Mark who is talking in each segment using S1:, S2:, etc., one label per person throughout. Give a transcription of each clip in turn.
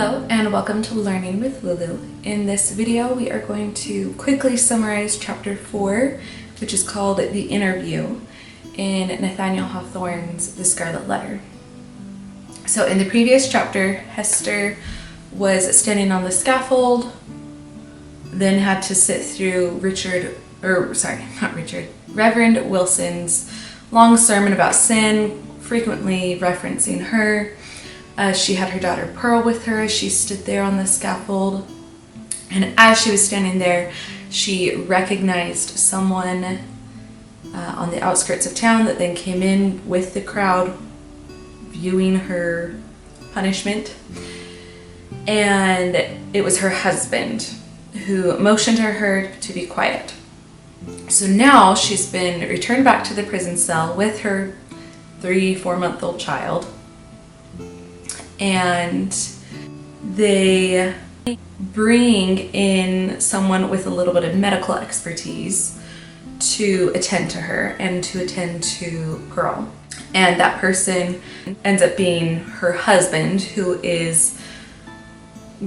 S1: Hello and welcome to Learning with Lulu. In this video we are going to quickly summarize chapter 4, which is called The Interview, in Nathaniel Hawthorne's The Scarlet Letter. So in the previous chapter, Hester was standing on the scaffold, then had to sit through Reverend Wilson's long sermon about sin, frequently referencing her. She had her daughter Pearl with her as she stood there on the scaffold. And as she was standing there, she recognized someone on the outskirts of town that then came in with the crowd viewing her punishment. And it was her husband who motioned to her to be quiet. So now she's been returned back to the prison cell with her 3-4-month-old child. And they bring in someone with a little bit of medical expertise to attend to her and to attend to Pearl. And that person ends up being her husband, who is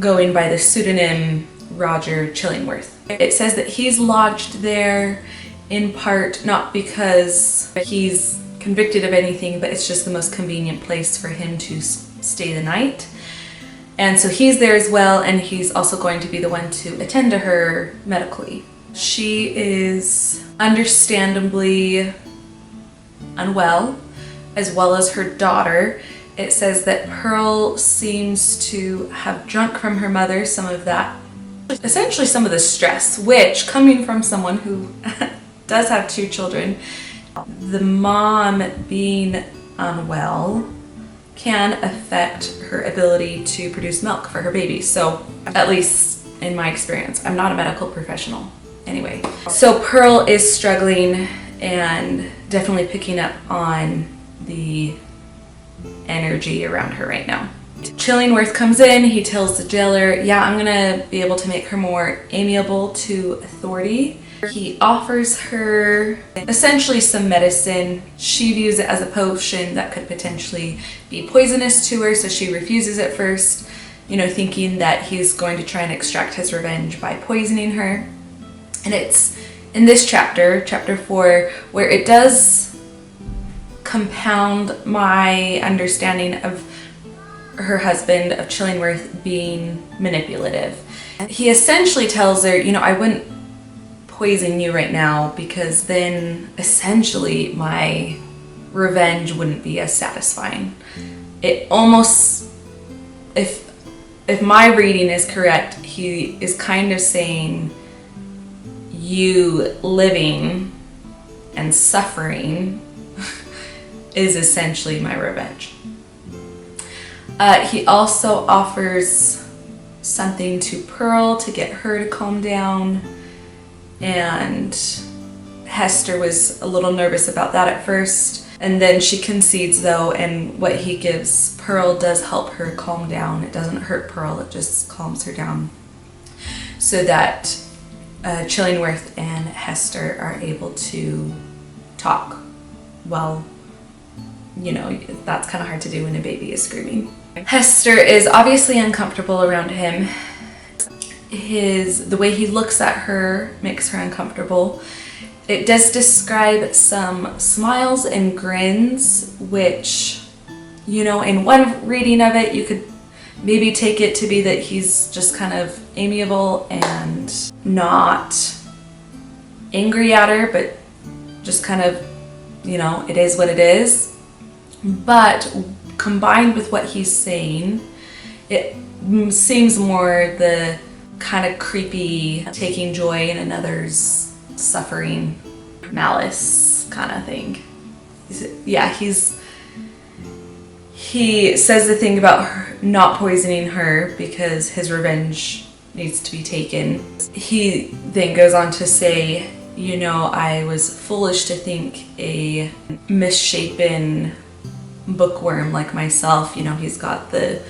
S1: going by the pseudonym Roger Chillingworth. It says that he's lodged there in part not because he's convicted of anything, but it's just the most convenient place for him to stay the night. And so he's there as well, and he's also going to be the one to attend to her medically. She is understandably unwell, as well as her daughter. It says that Pearl seems to have drunk from her mother some of that, essentially some of the stress, which, coming from someone who does have 2 children, the mom being unwell can affect her ability to produce milk for her baby. So, at least in my experience, I'm not a medical professional anyway. So Pearl is struggling and definitely picking up on the energy around her right now. Chillingworth comes in, he tells the jailer, yeah, I'm gonna be able to make her more amiable to authority. He offers her essentially some medicine. She views it as a potion that could potentially be poisonous to her, so she refuses at first, thinking that he's going to try and extract his revenge by poisoning her. And it's in this chapter, chapter 4, where it does compound my understanding of her husband, of Chillingworth, being manipulative. He essentially tells her, I wouldn't poison you right now because then essentially my revenge wouldn't be as satisfying. It almost, if my reading is correct, he is kind of saying you living and suffering is essentially my revenge. He also offers something to Pearl to get her to calm down. And Hester was a little nervous about that at first. And then she concedes though, and what he gives Pearl does help her calm down. It doesn't hurt Pearl, it just calms her down. So that Chillingworth and Hester are able to talk. Well, that's kind of hard to do when a baby is screaming. Hester is obviously uncomfortable around him. The way he looks at her makes her uncomfortable. It does describe some smiles and grins, which, in one reading of it, you could maybe take it to be that he's just kind of amiable and not angry at her, but just kind of, it is what it is. But combined with what he's saying, it seems more the kind of creepy, taking joy in another's suffering, malice kind of thing. He says the thing about her not poisoning her because his revenge needs to be taken. He then goes on to say, I was foolish to think a misshapen bookworm like myself, he's got the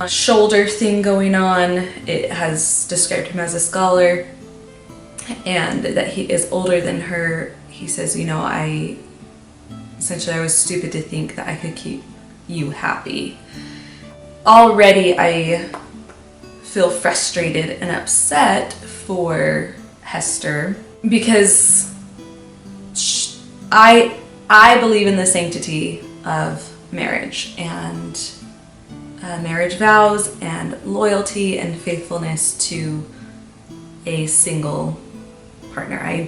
S1: shoulder thing going on. It has described him as a scholar, and that he is older than her. He says, I was stupid to think that I could keep you happy. Already I feel frustrated and upset for Hester because I believe in the sanctity of marriage and marriage vows and loyalty and faithfulness to a single partner.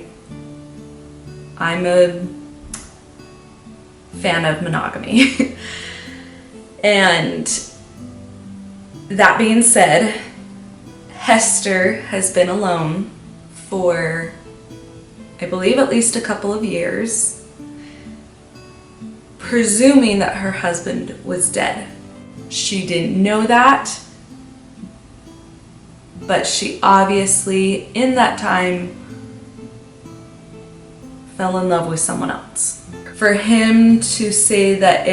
S1: I'm a fan of monogamy. And that being said, Hester has been alone for, I believe, at least a couple of years, presuming that her husband was dead. She didn't know that, but she obviously, in that time, fell in love with someone else. For him to say that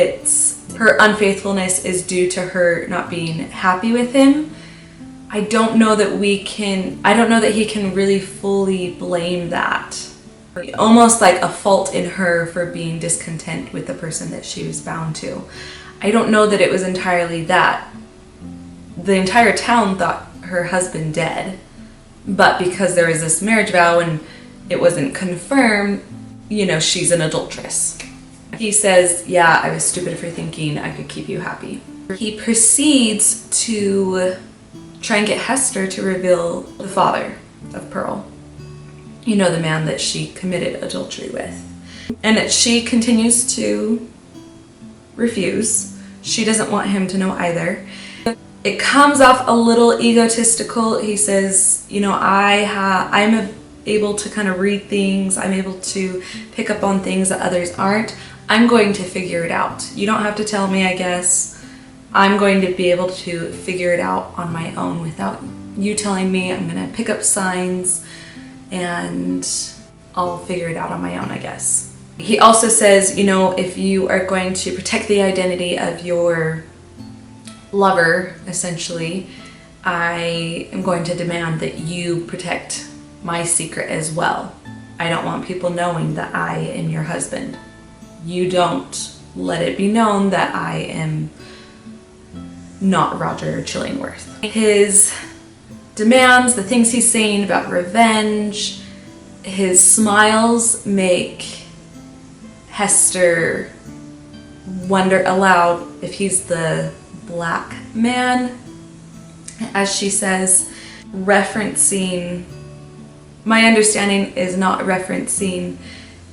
S1: her unfaithfulness is due to her not being happy with him, I don't know that he can really fully blame that. Almost like a fault in her for being discontent with the person that she was bound to. I don't know that it was entirely that. The entire town thought her husband dead, but because there was this marriage vow and it wasn't confirmed, she's an adulteress. He says, yeah, I was stupid for thinking I could keep you happy. He proceeds to try and get Hester to reveal the father of Pearl. The man that she committed adultery with. And she continues to refuse. She doesn't want him to know either. It comes off a little egotistical. He says, I'm able to kind of read things. I'm able to pick up on things that others aren't. I'm going to figure it out. You don't have to tell me, I guess. I'm going to be able to figure it out on my own without you telling me. I'm going to pick up signs and I'll figure it out on my own, I guess. He also says, if you are going to protect the identity of your lover, essentially, I am going to demand that you protect my secret as well. I don't want people knowing that I am your husband. You don't let it be known that I am not Roger Chillingworth. His demands, the things he's saying about revenge, his smiles make Hester wonder aloud if he's the black man, as she says, referencing, my understanding is not referencing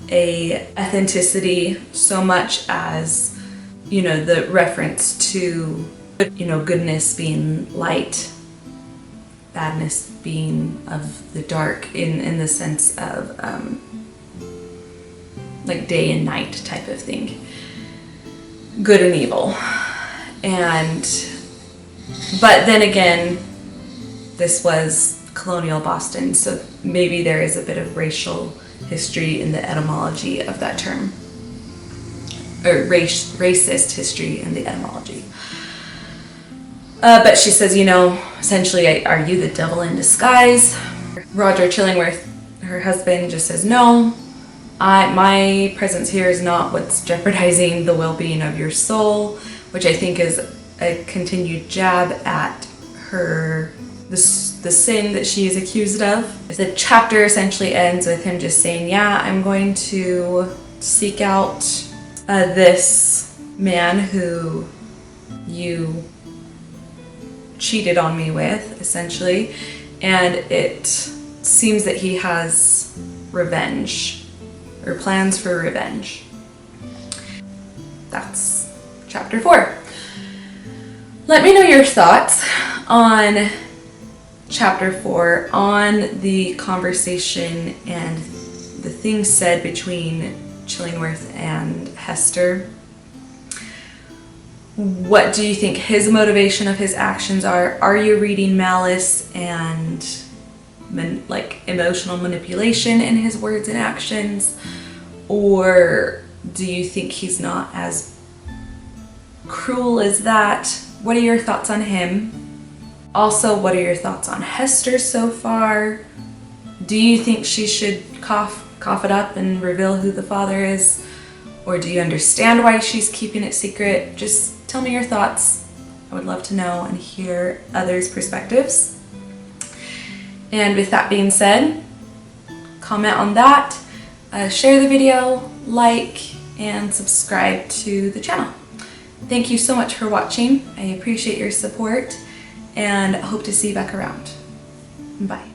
S1: a authenticity so much as, the reference to, goodness being light, badness being of the dark, in the sense of like day and night type of thing, good and evil. But then again, this was colonial Boston, so maybe there is a bit of racial history in the etymology of that term, or racist history in the etymology. But she says, essentially, are you the devil in disguise? Roger Chillingworth, her husband, just says, no, my presence here is not what's jeopardizing the well-being of your soul, which I think is a continued jab at her, the sin that she is accused of. The chapter essentially ends with him just saying, yeah, I'm going to seek out this man who you cheated on me with, essentially, and it seems that he has revenge, or plans for revenge. That's chapter 4. Let me know your thoughts on chapter 4, on the conversation and the things said between Chillingworth and Hester. What do you think his motivation of his actions are? Are you reading malice and emotional manipulation in his words and actions? Or do you think he's not as cruel as that? What are your thoughts on him? Also, what are your thoughts on Hester so far? Do you think she should cough it up and reveal who the father is? Or do you understand why she's keeping it secret? Just tell me your thoughts. I would love to know and hear others' perspectives. And with that being said, comment on that, share the video, like, and subscribe to the channel. Thank you so much for watching. I appreciate your support and hope to see you back around. Bye.